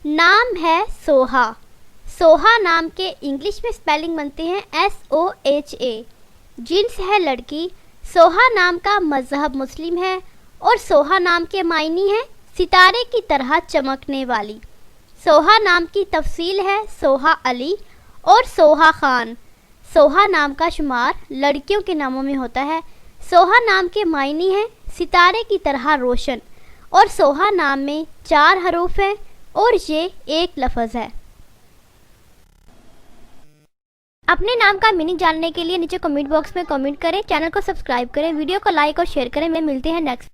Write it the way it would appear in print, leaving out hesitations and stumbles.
नाम है सोहा। सोहा नाम के इंग्लिश में स्पेलिंग बनते हैं SOHA। जिन्स है लड़की। सोहा नाम का मज़हब मुस्लिम है और सोहा नाम के मायने हैं सितारे की तरह चमकने वाली। सोहा नाम की तफसील है सोहा अली और सोहा खान। सोहा नाम का शुमार लड़कियों के नामों में होता है। सोहा नाम के मायने हैं सितारे की तरह रोशन और सोहा नाम में 4 हरूफ हैं और ये एक लफ्ज़ है। अपने नाम का मीनिंग जानने के लिए नीचे कमेंट बॉक्स में कमेंट करें, चैनल को सब्सक्राइब करें, वीडियो को लाइक और शेयर करें। मिलते हैं नेक्स्ट